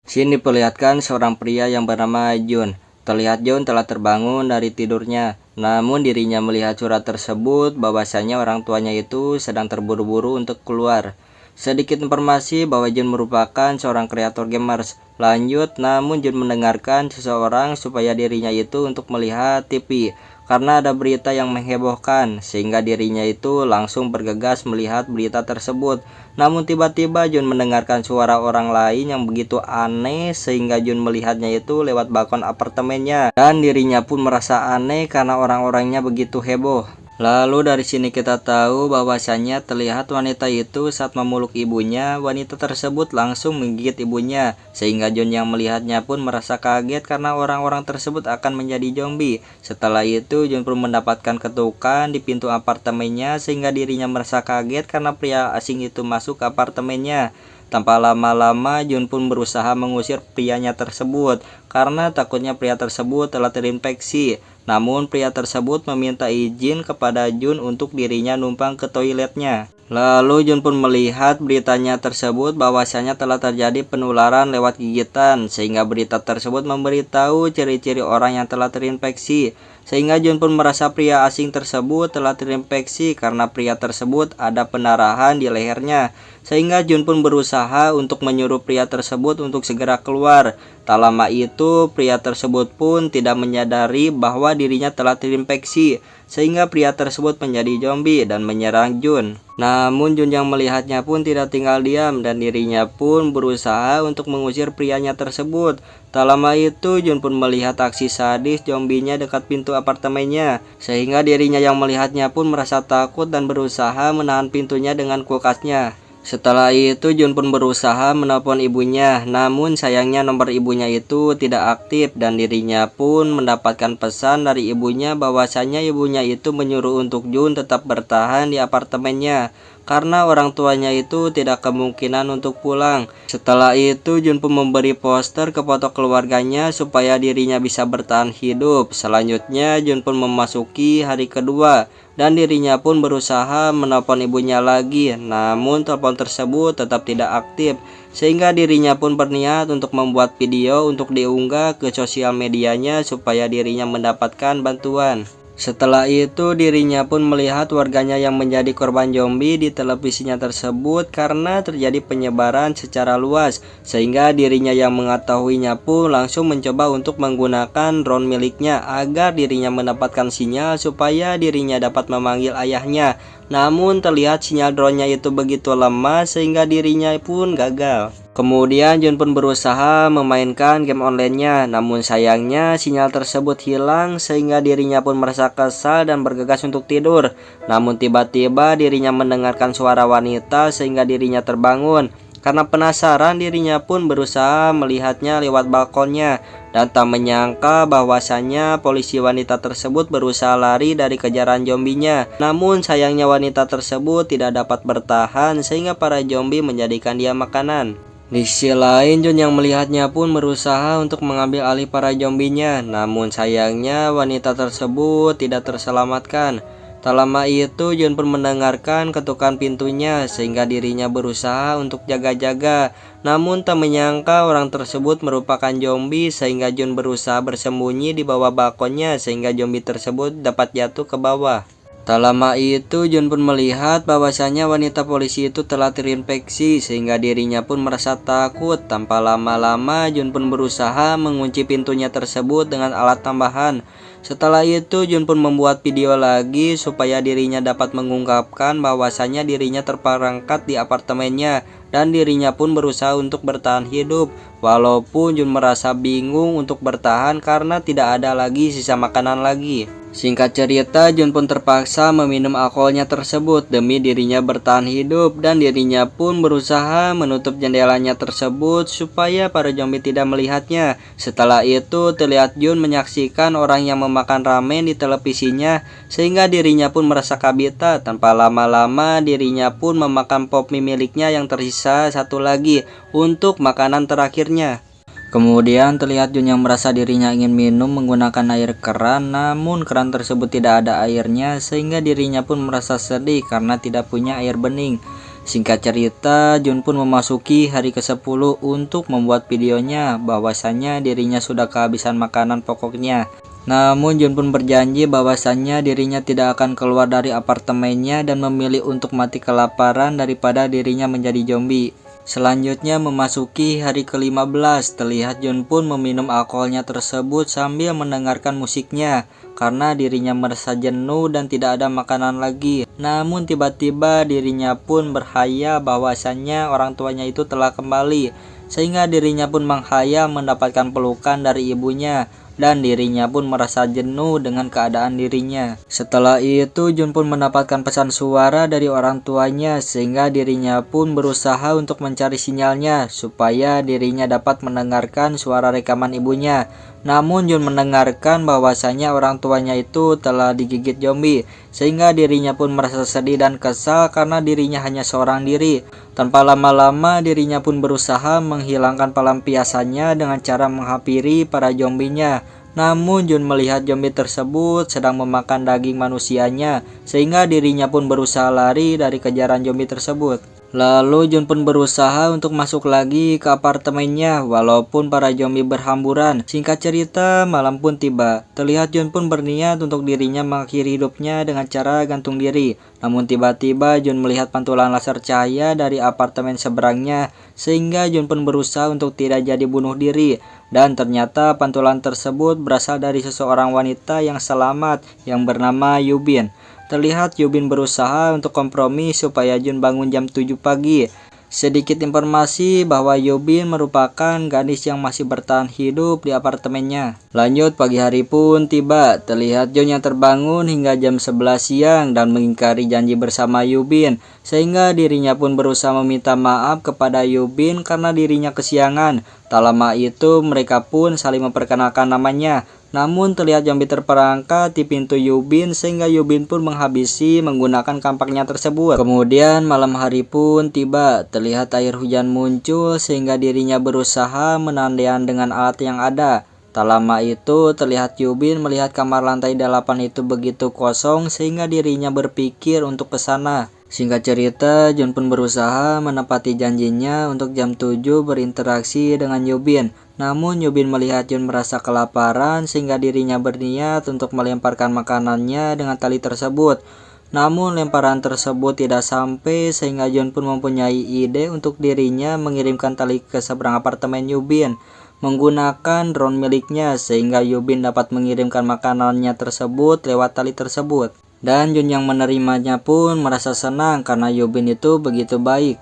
Sini diperlihatkan seorang pria yang bernama Jun. Terlihat Jun telah terbangun dari tidurnya. Namun dirinya melihat surat tersebut bahwasanya orang tuanya itu sedang terburu-buru untuk keluar. Sedikit informasi bahwa Jun merupakan seorang kreator gamers. Lanjut, namun Jun mendengarkan seseorang supaya dirinya itu untuk melihat TV. Karena ada berita yang menghebohkan, sehingga dirinya itu langsung bergegas melihat berita tersebut. Namun tiba-tiba Jun mendengarkan suara orang lain yang begitu aneh, sehingga Jun melihatnya itu lewat balkon apartemennya. Dan dirinya pun merasa aneh karena orang-orangnya begitu heboh. Lalu dari sini kita tahu bahwasanya terlihat wanita itu saat memeluk ibunya, wanita tersebut langsung menggigit ibunya, sehingga Jun yang melihatnya pun merasa kaget karena orang-orang tersebut akan menjadi zombie. Setelah itu Jun pun mendapatkan ketukan di pintu apartemennya, sehingga dirinya merasa kaget karena pria asing itu masuk ke apartemennya. Tanpa lama-lama Jun pun berusaha mengusir prianya tersebut karena takutnya pria tersebut telah terinfeksi. Namun pria tersebut meminta izin kepada Jun untuk dirinya numpang ke toiletnya. Lalu Jun pun melihat beritanya tersebut bahwasanya telah terjadi penularan lewat gigitan, sehingga berita tersebut memberitahu ciri-ciri orang yang telah terinfeksi. Sehingga Jun pun merasa pria asing tersebut telah terinfeksi karena pria tersebut ada pendarahan di lehernya. Sehingga Jun pun berusaha untuk menyuruh pria tersebut untuk segera keluar. Tak lama itu pria tersebut pun tidak menyadari bahwa dirinya telah terinfeksi, sehingga pria tersebut menjadi zombie dan menyerang Jun. Namun Jun yang melihatnya pun tidak tinggal diam dan dirinya pun berusaha untuk mengusir prianya tersebut. Tak lama itu Jun pun melihat aksi sadis zombinya dekat pintu apartemennya, sehingga dirinya yang melihatnya pun merasa takut dan berusaha menahan pintunya dengan kulkasnya. Setelah itu Jun pun berusaha menelpon ibunya, namun sayangnya nomor ibunya itu tidak aktif dan dirinya pun mendapatkan pesan dari ibunya bahwasanya ibunya itu menyuruh untuk Jun tetap bertahan di apartemennya karena orang tuanya itu tidak kemungkinan untuk pulang. Setelah itu Jun pun memberi poster ke foto keluarganya supaya dirinya bisa bertahan hidup. Selanjutnya Jun pun memasuki hari kedua dan dirinya pun berusaha menelpon ibunya lagi, namun telepon tersebut tetap tidak aktif, sehingga dirinya pun berniat untuk membuat video untuk diunggah ke sosial medianya supaya dirinya mendapatkan bantuan. Setelah itu dirinya pun melihat warganya yang menjadi korban zombie di televisinya tersebut karena terjadi penyebaran secara luas, sehingga dirinya yang mengetahuinya pun langsung mencoba untuk menggunakan drone miliknya agar dirinya mendapatkan sinyal supaya dirinya dapat memanggil ayahnya. Namun terlihat sinyal drone-nya itu begitu lemah sehingga dirinya pun gagal. Kemudian Jun pun berusaha memainkan game online-nya, namun sayangnya sinyal tersebut hilang sehingga dirinya pun merasa kesal dan bergegas untuk tidur. Namun tiba-tiba dirinya mendengarkan suara wanita sehingga dirinya terbangun. Karena penasaran dirinya pun berusaha melihatnya lewat balkonnya dan tak menyangka bahwasannya polisi wanita tersebut berusaha lari dari kejaran zombinya. Namun sayangnya wanita tersebut tidak dapat bertahan sehingga para zombie menjadikan dia makanan. Di sisi lain Jun yang melihatnya pun berusaha untuk mengambil alih para zombinya, namun sayangnya wanita tersebut tidak terselamatkan. Tak lama itu Jun pun mendengarkan ketukan pintunya sehingga dirinya berusaha untuk jaga-jaga. Namun tak menyangka orang tersebut merupakan zombie sehingga Jun berusaha bersembunyi di bawah balkonnya sehingga zombie tersebut dapat jatuh ke bawah. Tak lama itu Jun pun melihat bahwasanya wanita polisi itu telah terinfeksi sehingga dirinya pun merasa takut. Tanpa lama-lama Jun pun berusaha mengunci pintunya tersebut dengan alat tambahan. Setelah itu Jun pun membuat video lagi supaya dirinya dapat mengungkapkan bahwasanya dirinya terperangkap di apartemennya dan dirinya pun berusaha untuk bertahan hidup. Walaupun Jun merasa bingung untuk bertahan karena tidak ada lagi sisa makanan lagi. Singkat cerita, Jun pun terpaksa meminum alkoholnya tersebut demi dirinya bertahan hidup dan dirinya pun berusaha menutup jendelanya tersebut supaya para zombie tidak melihatnya. Setelah itu terlihat Jun menyaksikan orang yang memakan ramen di televisinya sehingga dirinya pun merasa kabita. Tanpa lama-lama dirinya pun memakan pop mie miliknya yang tersisa satu lagi untuk makanan terakhirnya. Kemudian terlihat Jun yang merasa dirinya ingin minum menggunakan air keran, namun keran tersebut tidak ada airnya sehingga dirinya pun merasa sedih karena tidak punya air bening. Singkat cerita, Jun pun memasuki hari ke-10 untuk membuat videonya bahwasannya dirinya sudah kehabisan makanan pokoknya. Namun Jun pun berjanji bahwasannya dirinya tidak akan keluar dari apartemennya dan memilih untuk mati kelaparan daripada dirinya menjadi zombie. Selanjutnya memasuki hari ke-15, terlihat Jun pun meminum alkoholnya tersebut sambil mendengarkan musiknya karena dirinya merasa jenuh dan tidak ada makanan lagi. Namun tiba-tiba dirinya pun berhayal bahwasannya orang tuanya itu telah kembali, sehingga dirinya pun menghayal mendapatkan pelukan dari ibunya. Dan dirinya pun merasa jenuh dengan keadaan dirinya. Setelah itu Jun pun mendapatkan pesan suara dari orang tuanya, sehingga dirinya pun berusaha untuk mencari sinyalnya supaya dirinya dapat mendengarkan suara rekaman ibunya. Namun Jun mendengarkan bahwasanya orang tuanya itu telah digigit zombie, sehingga dirinya pun merasa sedih dan kesal karena dirinya hanya seorang diri. Tanpa lama-lama dirinya pun berusaha menghilangkan pelampiasannya dengan cara menghampiri para zombinya. Namun Jun melihat zombie tersebut sedang memakan daging manusianya, sehingga dirinya pun berusaha lari dari kejaran zombie tersebut. Lalu Jun pun berusaha untuk masuk lagi ke apartemennya walaupun para zombie berhamburan. Singkat cerita, malam pun tiba. Terlihat Jun pun berniat untuk dirinya mengakhiri hidupnya dengan cara gantung diri. Namun tiba-tiba Jun melihat pantulan laser cahaya dari apartemen seberangnya, sehingga Jun pun berusaha untuk tidak jadi bunuh diri. Dan ternyata pantulan tersebut berasal dari seseorang wanita yang selamat yang bernama Yubin. Terlihat Yubin berusaha untuk kompromi supaya Jun bangun jam 7 pagi. Sedikit informasi bahwa Yubin merupakan gadis yang masih bertahan hidup di apartemennya. Lanjut, pagi hari pun tiba. Terlihat Jun yang terbangun hingga jam 11 siang dan mengingkari janji bersama Yubin, sehingga dirinya pun berusaha meminta maaf kepada Yubin karena dirinya kesiangan. Tak lama itu mereka pun saling memperkenalkan namanya. Namun terlihat zombie terperangkap di pintu Yubin, sehingga Yubin pun menghabisi menggunakan kampaknya tersebut. Kemudian malam hari pun tiba. Terlihat air hujan muncul sehingga dirinya berusaha menahan dengan alat yang ada. Tak lama itu terlihat Yubin melihat kamar lantai 8 itu begitu kosong, sehingga dirinya berpikir untuk ke sana. Singkat cerita, Jun pun berusaha menepati janjinya untuk jam 7 berinteraksi dengan Yubin. Namun Yubin melihat Jun merasa kelaparan, sehingga dirinya berniat untuk melemparkan makanannya dengan tali tersebut. Namun lemparan tersebut tidak sampai, sehingga Jun pun mempunyai ide untuk dirinya mengirimkan tali ke seberang apartemen Yubin menggunakan drone miliknya, sehingga Yubin dapat mengirimkan makanannya tersebut lewat tali tersebut. Dan Jun yang menerimanya pun merasa senang karena Yubin itu begitu baik.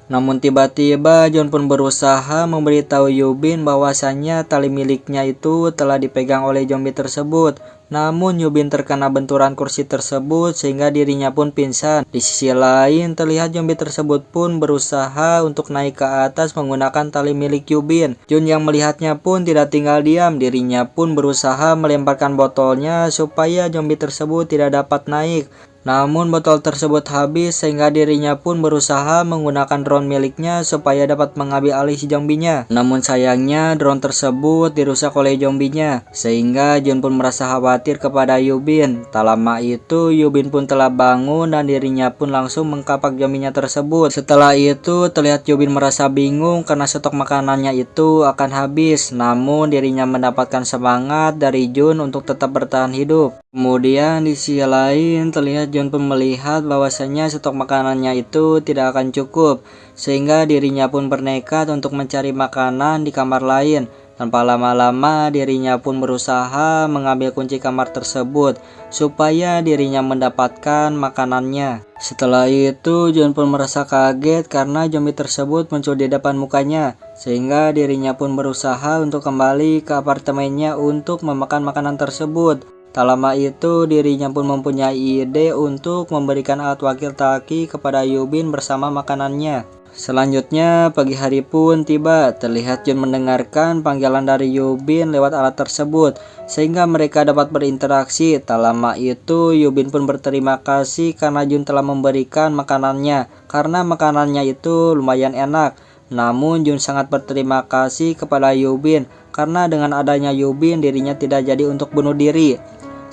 Namun tiba-tiba Jun pun berusaha memberitahu Yubin bahwasannya tali miliknya itu telah dipegang oleh zombie tersebut. Namun Yubin terkena benturan kursi tersebut sehingga dirinya pun pingsan. Di sisi lain terlihat zombie tersebut pun berusaha untuk naik ke atas menggunakan tali milik Yubin. Jun yang melihatnya pun tidak tinggal diam, dirinya pun berusaha melemparkan botolnya supaya zombie tersebut tidak dapat naik. Namun botol tersebut habis sehingga dirinya pun berusaha menggunakan drone miliknya supaya dapat mengambil alih si zombinya. Namun sayangnya drone tersebut dirusak oleh zombinya, sehingga Jun pun merasa khawatir kepada Yubin. Tak lama itu Yubin pun telah bangun dan dirinya pun langsung mengkapak zombinya tersebut. Setelah itu terlihat Yubin merasa bingung karena stok makanannya itu akan habis. Namun dirinya mendapatkan semangat dari Jun untuk tetap bertahan hidup. Kemudian di sisi lain terlihat Jun pun melihat bahwasanya stok makanannya itu tidak akan cukup, sehingga dirinya pun bernekat untuk mencari makanan di kamar lain. Tanpa lama-lama dirinya pun berusaha mengambil kunci kamar tersebut supaya dirinya mendapatkan makanannya. Setelah itu Jun pun merasa kaget karena zombie tersebut muncul di depan mukanya, sehingga dirinya pun berusaha untuk kembali ke apartemennya untuk memakan makanan tersebut. Tak lama itu dirinya pun mempunyai ide untuk memberikan alat walkie-talkie kepada Yubin bersama makanannya. Selanjutnya pagi hari pun tiba. Terlihat Jun mendengarkan panggilan dari Yubin lewat alat tersebut, sehingga mereka dapat berinteraksi. Tak lama itu Yubin pun berterima kasih karena Jun telah memberikan makanannya, karena makanannya itu lumayan enak. Namun Jun sangat berterima kasih kepada Yubin karena dengan adanya Yubin dirinya tidak jadi untuk bunuh diri.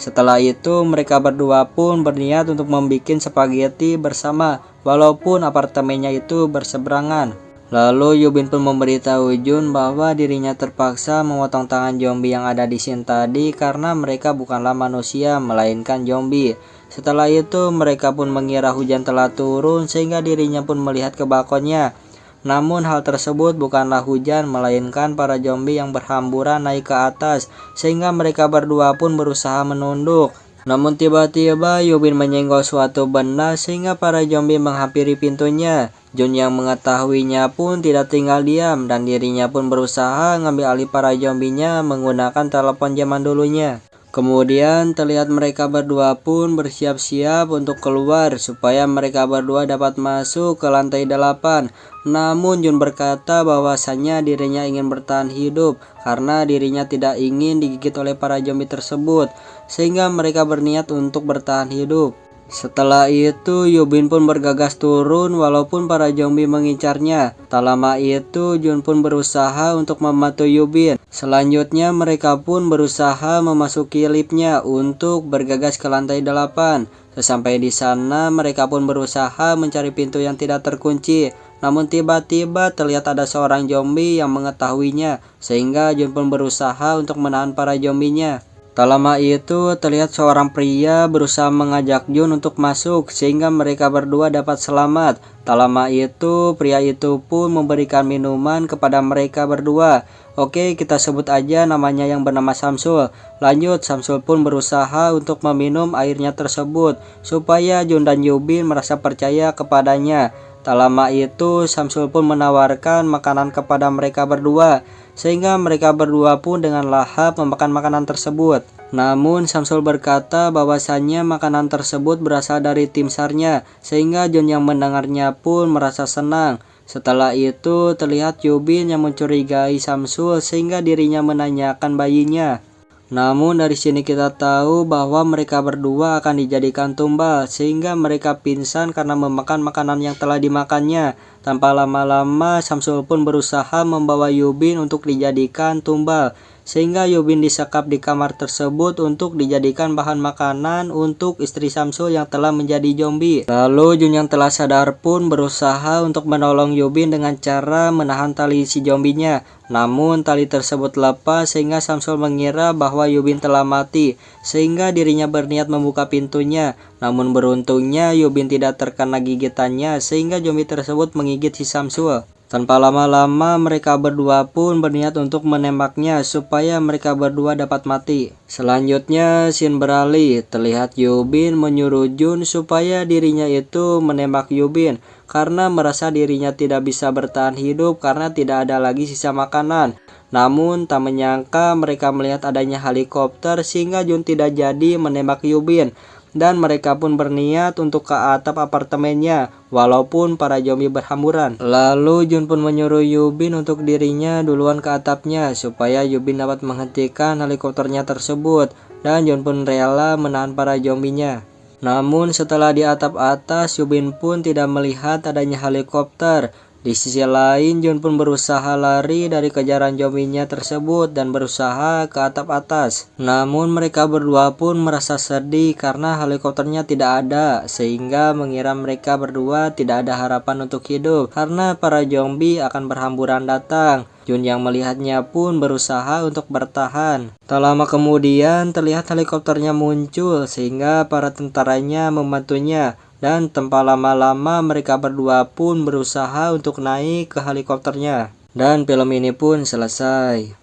Setelah itu mereka berdua pun berniat untuk membuat spaghetti bersama walaupun apartemennya itu berseberangan. Lalu Yubin pun memberitahu Jun bahwa dirinya terpaksa memotong tangan zombie yang ada di sini tadi karena mereka bukanlah manusia melainkan zombie. Setelah itu mereka pun mengira hujan telah turun sehingga dirinya pun melihat ke balkonnya. Namun hal tersebut bukanlah hujan melainkan para zombie yang berhamburan naik ke atas sehingga mereka berdua pun berusaha menunduk. Namun tiba-tiba Yubin menyenggol suatu benda sehingga para zombie menghampiri pintunya. Jun yang mengetahuinya pun tidak tinggal diam dan dirinya pun berusaha mengambil alih para zombinya menggunakan telepon zaman dulunya. Kemudian terlihat mereka berdua pun bersiap-siap untuk keluar supaya mereka berdua dapat masuk ke lantai 8. Namun Jun berkata bahwasannya dirinya ingin bertahan hidup karena dirinya tidak ingin digigit oleh para zombie tersebut, sehingga mereka berniat untuk bertahan hidup. Setelah itu Yubin pun bergegas turun walaupun para zombie mengincarnya. Tak lama itu Jun pun berusaha untuk membantu Yubin. Selanjutnya mereka pun berusaha memasuki liftnya untuk bergegas ke lantai 8. Sesampai di sana mereka pun berusaha mencari pintu yang tidak terkunci. Namun tiba-tiba terlihat ada seorang zombie yang mengetahuinya sehingga Jun pun berusaha untuk menahan para zombinya. Tak lama itu terlihat seorang pria berusaha mengajak Jun untuk masuk sehingga mereka berdua dapat selamat. Tak lama itu pria itu pun memberikan minuman kepada mereka berdua. Oke, kita sebut aja namanya yang bernama Samsul. Lanjut, Samsul pun berusaha untuk meminum airnya tersebut supaya Jun dan Yubin merasa percaya kepadanya. Tak lama itu Samsul pun menawarkan makanan kepada mereka berdua sehingga mereka berdua pun dengan lahap memakan makanan tersebut. Namun Samsul berkata bahwasannya makanan tersebut berasal dari tim SAR-nya sehingga Jun yang mendengarnya pun merasa senang. Setelah itu terlihat Yubin yang mencurigai Samsul sehingga dirinya menanyakan bayinya. Namun dari sini kita tahu bahwa mereka berdua akan dijadikan tumbal sehingga mereka pingsan karena memakan makanan yang telah dimakannya. Tanpa lama-lama Samsul pun berusaha membawa Yubin untuk dijadikan tumbal sehingga Yubin disekap di kamar tersebut untuk dijadikan bahan makanan untuk istri Samsul yang telah menjadi zombie. Lalu Jun yang telah sadar pun berusaha untuk menolong Yubin dengan cara menahan tali si zombinya. Namun tali tersebut lepas sehingga Samsul mengira bahwa Yubin telah mati sehingga dirinya berniat membuka pintunya. Namun beruntungnya Yubin tidak terkena gigitannya sehingga zombie tersebut menggigit si Samsul. Tanpa lama-lama mereka berdua pun berniat untuk menembaknya supaya mereka berdua dapat mati. Selanjutnya scene beralih, terlihat Yubin menyuruh Jun supaya dirinya itu menembak Yubin karena merasa dirinya tidak bisa bertahan hidup karena tidak ada lagi sisa makanan. Namun tak menyangka mereka melihat adanya helikopter sehingga Jun tidak jadi menembak Yubin. Dan mereka pun berniat untuk ke atap apartemennya walaupun para zombie berhamburan. Lalu Jun pun menyuruh Yubin untuk dirinya duluan ke atapnya supaya Yubin dapat menghentikan helikopternya tersebut, dan Jun pun rela menahan para zombinya. Namun setelah di atap atas Yubin pun tidak melihat adanya helikopter. Di sisi lain Jun pun berusaha lari dari kejaran zombinya tersebut dan berusaha ke atap atas. Namun mereka berdua pun merasa sedih karena helikopternya tidak ada sehingga mengira mereka berdua tidak ada harapan untuk hidup karena para zombie akan berhamburan datang. Jun yang melihatnya pun berusaha untuk bertahan. Tak lama kemudian terlihat helikopternya muncul sehingga para tentaranya membantunya. Dan tanpa lama-lama mereka berdua pun berusaha untuk naik ke helikopternya. Dan film ini pun selesai.